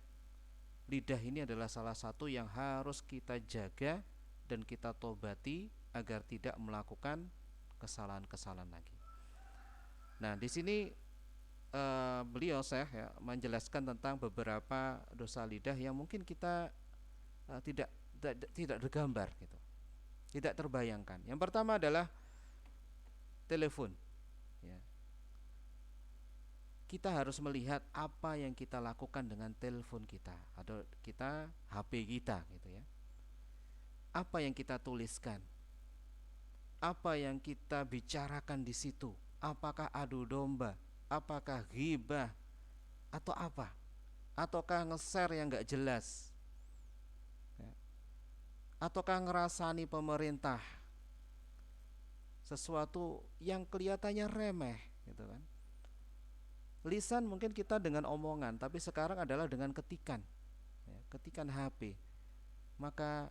lidah ini adalah salah satu yang harus kita jaga dan kita tobati agar tidak melakukan kesalahan-kesalahan lagi. Nah, di sini beliau menjelaskan tentang beberapa dosa lidah yang mungkin kita tidak tidak tergambar gitu, tidak terbayangkan. Yang pertama adalah telepon, ya. Kita harus melihat apa yang kita lakukan dengan telepon kita atau kita HP kita gitu ya. Apa yang kita tuliskan, apa yang kita bicarakan di situ, apakah adu domba, apakah ghibah atau apa, ataukah nge-share yang nggak jelas, ya. Ataukah ngerasani pemerintah, sesuatu yang kelihatannya remeh gitu kan. Lisan mungkin kita dengan omongan, tapi sekarang adalah dengan ketikan, ya, ketikan HP. Maka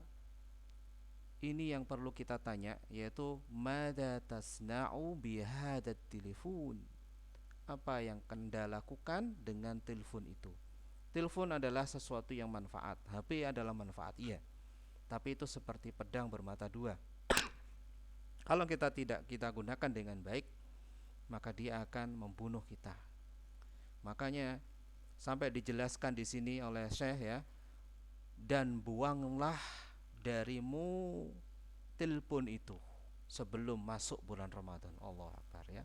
ini yang perlu kita tanya, yaitu mada tasna'u bihadat telepon, apa yang Anda lakukan dengan telepon itu. Telepon adalah sesuatu yang manfaat, HP adalah manfaat, iya, tapi itu seperti pedang bermata dua. Kalau kita tidak kita gunakan dengan baik, maka dia akan membunuh kita. Makanya sampai dijelaskan di sini oleh Syekh ya, dan buanglah darimu telepon itu sebelum masuk bulan Ramadan. Allah Akbar ya.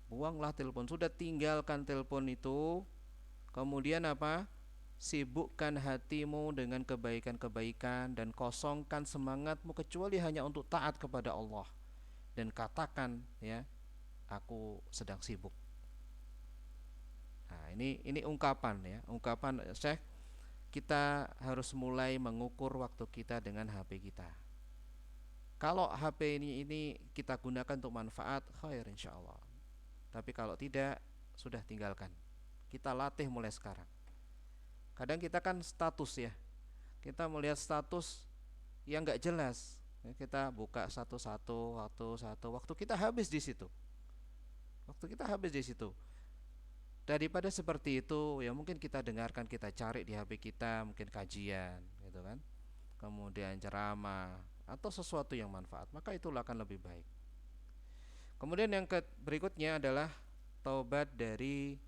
Buanglah telepon, sudah tinggalkan telepon itu. Kemudian apa? Sibukkan hatimu dengan kebaikan-kebaikan dan kosongkan semangatmu kecuali hanya untuk taat kepada Allah. Dan katakan ya, aku sedang sibuk. Nah, ini ungkapan ya, ungkapan Syekh. Kita harus mulai mengukur waktu kita dengan HP kita. Kalau HP ini kita gunakan untuk manfaat, khair insyaallah. Tapi kalau tidak, sudah tinggalkan. Kita latih mulai sekarang. Kadang kita kan status ya, kita melihat status yang nggak jelas, kita buka satu-satu, waktu kita habis di situ. Waktu kita habis di situ. Daripada seperti itu, ya mungkin kita dengarkan, kita cari di HP kita, mungkin kajian, gitu kan. Kemudian ceramah atau sesuatu yang manfaat, maka itulah akan lebih baik. Kemudian yang berikutnya adalah taubat dari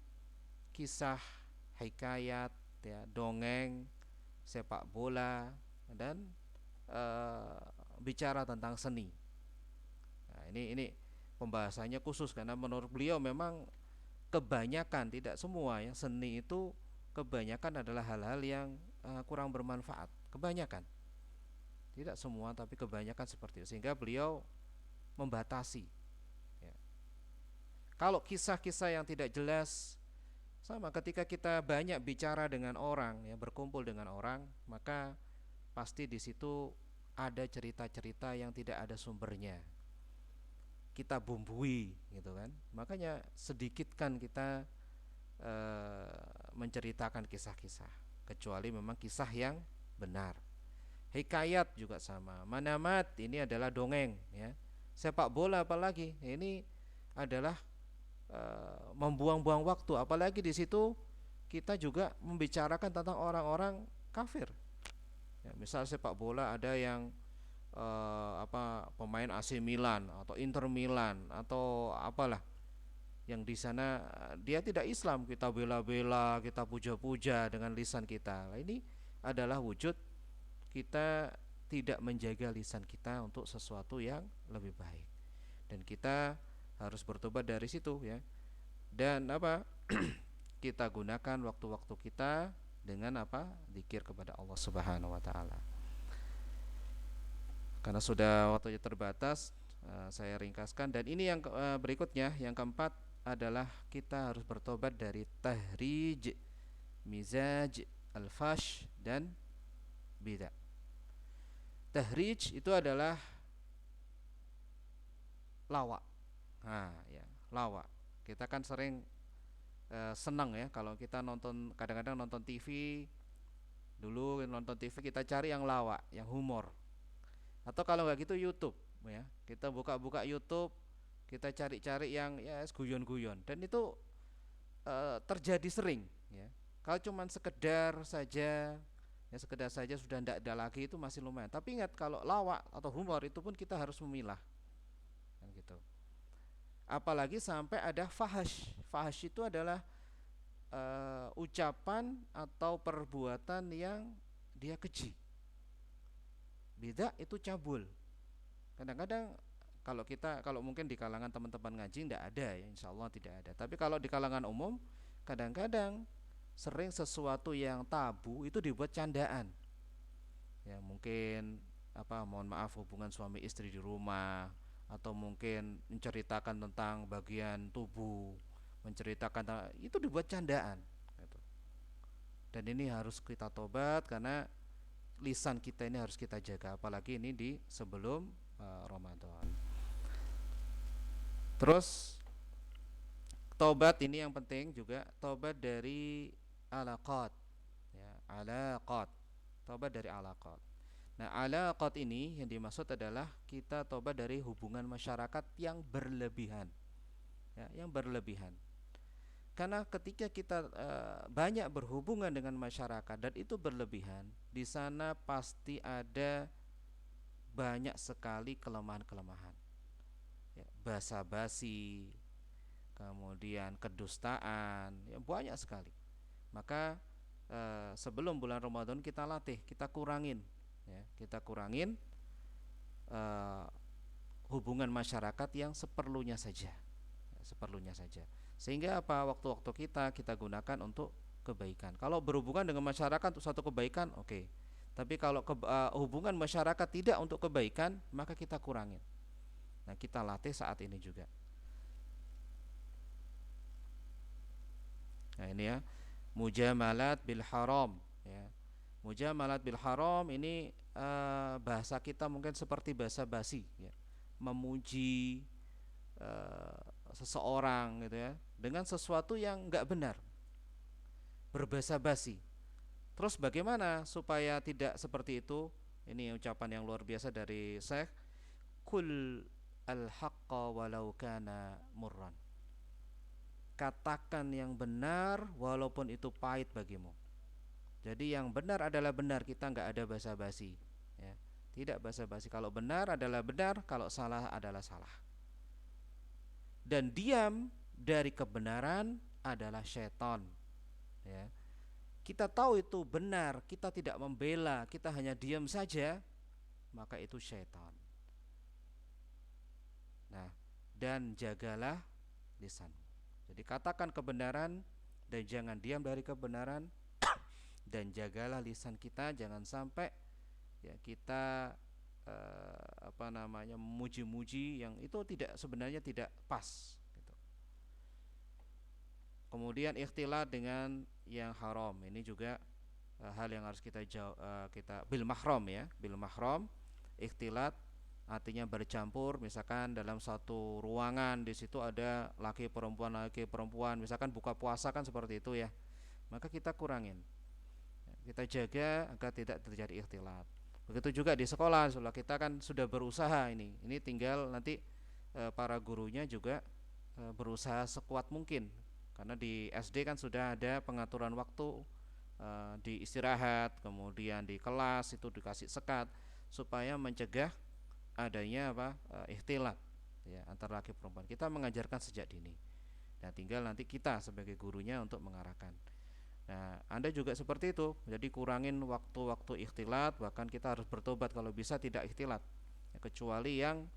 kisah, hikayat, ya, dongeng, sepak bola dan bicara tentang seni. Nah, ini pembahasannya khusus karena menurut beliau memang kebanyakan, tidak semua ya, seni itu kebanyakan adalah hal-hal yang kurang bermanfaat. Kebanyakan, tidak semua tapi kebanyakan seperti itu, sehingga beliau membatasi ya. Kalau kisah-kisah yang tidak jelas, sama ketika kita banyak bicara dengan orang ya, berkumpul dengan orang, maka pasti di situ ada cerita-cerita yang tidak ada sumbernya, kita bumbui gitu kan. Makanya sedikitkan kita menceritakan kisah-kisah, kecuali memang kisah yang benar. Hikayat juga sama. Manamat ini adalah dongeng ya. Sepak bola apalagi, ini adalah membuang-buang waktu. Apalagi di situ kita juga membicarakan tentang orang-orang kafir. Ya, misal sepak bola ada yang pemain AC Milan atau Inter Milan atau apalah, yang di sana dia tidak Islam, kita bela-bela, kita puja-puja dengan lisan kita. Nah, ini adalah wujud kita tidak menjaga lisan kita untuk sesuatu yang lebih baik. Dan kita harus bertobat dari situ ya. Dan kita gunakan waktu-waktu kita dengan zikir kepada Allah Subhanahu wa taala. Karena sudah waktunya terbatas, saya ringkaskan. Dan ini yang berikutnya, yang keempat adalah kita harus bertobat dari tahrij, mizaj, al-fash dan bidah. Tahrij itu adalah lawak. Nah, ya, lawak. Kita kan sering senang ya kalau kita nonton, kadang-kadang nonton TV. Dulu nonton TV kita cari yang lawak, yang humor. Atau kalau nggak gitu YouTube ya, kita buka-buka YouTube, kita cari-cari yang ya guyon-guyon, dan itu terjadi sering ya. Kalau cuman sekedar saja ya, sekedar saja sudah tidak ada lagi, itu masih lumayan. Tapi ingat, kalau lawak atau humor itu pun kita harus memilah kan gitu. Apalagi sampai ada fahash. Fahash itu adalah ucapan atau perbuatan yang dia keji Bidah itu cabul. Kadang-kadang kalau mungkin di kalangan teman-teman ngaji tidak ada ya, insya Allah tidak ada. Tapi kalau di kalangan umum, kadang-kadang sering sesuatu yang tabu itu dibuat candaan. Ya mungkin mohon maaf, hubungan suami istri di rumah, atau mungkin menceritakan tentang bagian tubuh, itu dibuat candaan gitu. Dan ini harus kita tobat, karena lisan kita ini harus kita jaga, apalagi ini di sebelum Ramadan. Terus tobat ini yang penting juga, tobat dari alaqat, ya, alaqat, tobat dari alaqat. Nah, alaqat ini yang dimaksud adalah kita tobat dari hubungan masyarakat yang berlebihan, ya, yang berlebihan. Karena ketika kita banyak berhubungan dengan masyarakat dan itu berlebihan, di sana pasti ada banyak sekali kelemahan-kelemahan, ya, basa-basi, kemudian kedustaan, ya, banyak sekali. Maka sebelum bulan Ramadan kita latih, kita kurangin, ya, kita kurangin eh, hubungan masyarakat yang seperlunya saja, ya, seperlunya saja. Sehingga apa, waktu-waktu kita gunakan untuk kebaikan. Kalau berhubungan dengan masyarakat untuk satu kebaikan, oke. Okay. Tapi kalau hubungan masyarakat tidak untuk kebaikan, maka kita kurangin. Nah, kita latih saat ini juga. Nah, ini ya, mujamalat bil haram, ya. Mujamalat bil haram ini bahasa kita mungkin seperti bahasa basi, ya. Memuji seseorang gitu ya, dengan sesuatu yang enggak benar, berbahasa basi. Terus bagaimana supaya tidak seperti itu? Ini ucapan yang luar biasa dari Syekh, kul al-haqqa walau kana murran. Katakan yang benar walaupun itu pahit bagimu. Jadi yang benar adalah benar, kita nggak ada basa-basi, ya. Tidak basa-basi. Kalau benar adalah benar, kalau salah adalah salah. Dan diam dari kebenaran adalah syaitan, ya. Kita tahu itu benar, kita tidak membela, kita hanya diam saja, maka itu syaitan. Nah, dan jagalah lisan. Jadi katakan kebenaran dan jangan diam dari kebenaran, dan jagalah lisan kita, jangan sampai ya kita memuji-muji yang itu sebenarnya tidak pas gitu. Kemudian ikhtilat dengan yang haram, ini juga hal yang harus kita bil mahram, ya, bil mahram. Ikhtilat artinya bercampur, misalkan dalam satu ruangan, di situ ada laki perempuan, misalkan buka puasa kan seperti itu ya, maka kita kurangin, kita jaga agar tidak terjadi ikhtilat. Begitu juga di sekolah kita kan sudah berusaha, ini tinggal nanti para gurunya juga berusaha sekuat mungkin, karena di SD kan sudah ada pengaturan waktu, di istirahat, kemudian di kelas itu dikasih sekat supaya mencegah adanya ikhtilat, ya, antara laki perempuan. Kita mengajarkan sejak dini. Nah, tinggal nanti kita sebagai gurunya untuk mengarahkan. Nah, Anda juga seperti itu. Jadi kurangin waktu-waktu ikhtilat, bahkan kita harus bertobat kalau bisa tidak ikhtilat, ya, kecuali yang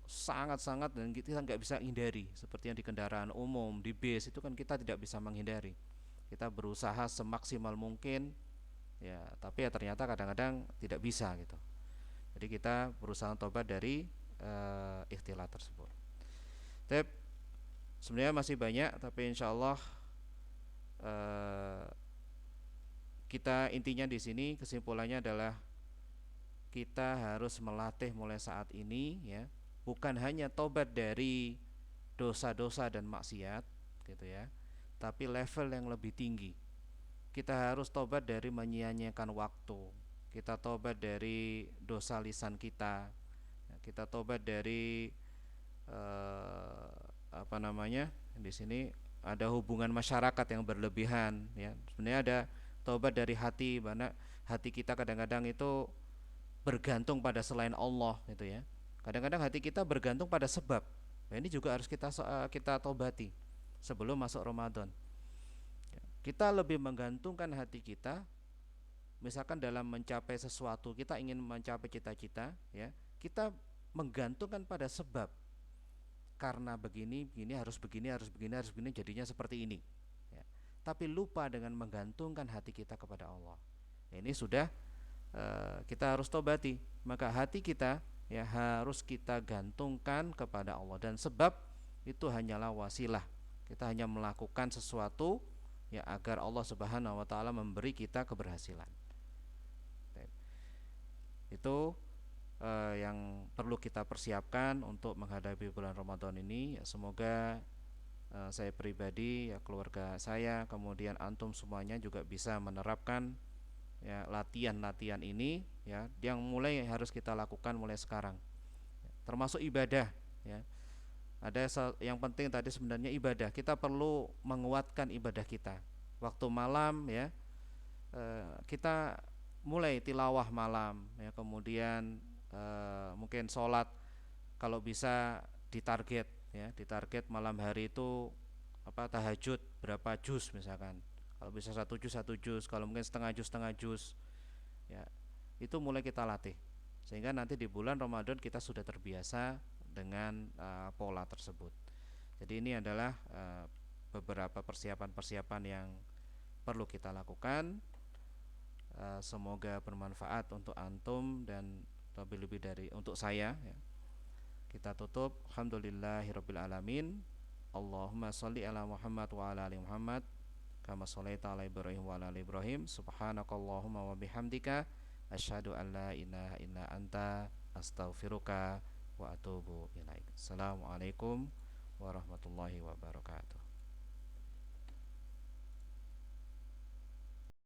sangat-sangat dan kita nggak bisa hindari, seperti yang di kendaraan umum, di bis itu kan kita tidak bisa menghindari. Kita berusaha semaksimal mungkin, ya, tapi ya ternyata kadang-kadang tidak bisa gitu. Jadi kita berusaha tobat dari ikhtilat tersebut. Tapi sebenarnya masih banyak, tapi insya Allah kita intinya di sini kesimpulannya adalah kita harus melatih mulai saat ini, ya, bukan hanya tobat dari dosa-dosa dan maksiat gitu ya, tapi level yang lebih tinggi. Kita harus tobat dari menyia-nyiakan waktu, kita tobat dari dosa lisan kita, kita tobat dari di sini ada hubungan masyarakat yang berlebihan, ya. Sebenarnya ada tobat dari hati, mana hati kita kadang-kadang itu bergantung pada selain Allah gitu ya. Kadang-kadang hati kita bergantung pada sebab. Nah, ini juga harus kita tobati sebelum masuk Ramadan. Kita lebih menggantungkan hati kita misalkan dalam mencapai sesuatu, kita ingin mencapai cita-cita, ya, kita menggantungkan pada sebab, karena begini begini harus begini harus begini harus begini jadinya seperti ini, ya. Tapi lupa dengan menggantungkan hati kita kepada Allah. Ini sudah kita harus tobati. Maka hati kita, ya, harus kita gantungkan kepada Allah, dan sebab itu hanyalah wasilah. Kita hanya melakukan sesuatu, ya, agar Allah Subhanahu wa taala memberi kita keberhasilan. Itu yang perlu kita persiapkan untuk menghadapi bulan Ramadan ini. Ya, semoga saya pribadi, ya, keluarga saya, kemudian antum semuanya juga bisa menerapkan, ya, latihan-latihan ini, ya, yang mulai harus kita lakukan mulai sekarang, termasuk ibadah, ya. Ada yang penting tadi sebenarnya ibadah. Kita perlu menguatkan ibadah kita. Waktu malam, ya, kita mulai tilawah malam, ya, kemudian mungkin sholat kalau bisa ditarget, ya, ditarget malam hari itu tahajud berapa juz misalkan. Kalau bisa satu juz, kalau mungkin setengah juz, ya, itu mulai kita latih sehingga nanti di bulan Ramadan kita sudah terbiasa dengan pola tersebut. Jadi ini adalah beberapa persiapan-persiapan yang perlu kita lakukan. Semoga bermanfaat untuk antum dan lebih-lebih dari untuk saya, ya. Kita tutup. Alhamdulillahirabbil alamin. Allahumma shalli ala Muhammad wa ala ali Muhammad kama shallaita ala Ibrahim wa ala ali Ibrahim. Subhanakallahumma wa bihamdika asyhadu an la ilaha illa anta astaghfiruka wa atubu ilaik. Assalamualaikum warahmatullahi wabarakatuh.